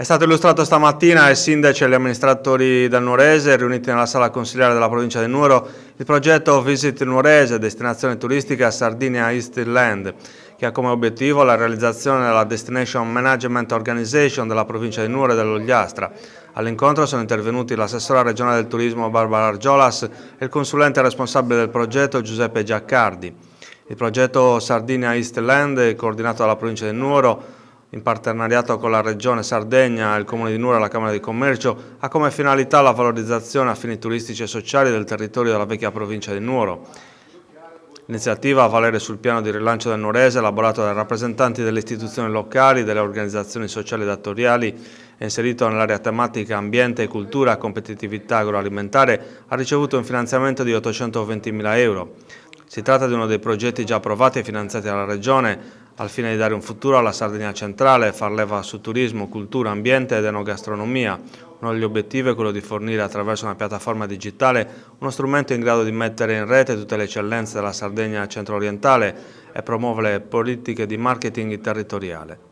È stato illustrato stamattina ai sindaci e agli amministratori del Nuorese, riuniti nella sala consiliare della provincia di Nuoro, il progetto Visit Nuorese, destinazione turistica Sardinia East Land, che ha come obiettivo la realizzazione della Destination Management Organization della provincia di Nuoro e dell'Ogliastra. All'incontro sono intervenuti l'assessora regionale del turismo Barbara Argiolas e il consulente responsabile del progetto Giuseppe Giaccardi. Il progetto Sardinia East Land è coordinato dalla provincia di Nuoro, in partenariato con la Regione Sardegna, il Comune di Nuoro e la Camera di Commercio, ha come finalità la valorizzazione a fini turistici e sociali del territorio della vecchia provincia di Nuoro. L'iniziativa, a valere sul piano di rilancio del Nuorese, elaborato dai rappresentanti delle istituzioni locali, delle organizzazioni sociali e datoriali, e inserito nell'area tematica ambiente, cultura e competitività agroalimentare, ha ricevuto un finanziamento di 820.000 euro. Si tratta di uno dei progetti già approvati e finanziati dalla Regione, al fine di dare un futuro alla Sardegna centrale e far leva su turismo, cultura, ambiente ed enogastronomia. Uno degli obiettivi è quello di fornire attraverso una piattaforma digitale uno strumento in grado di mettere in rete tutte le eccellenze della Sardegna centro-orientale e promuovere politiche di marketing territoriale.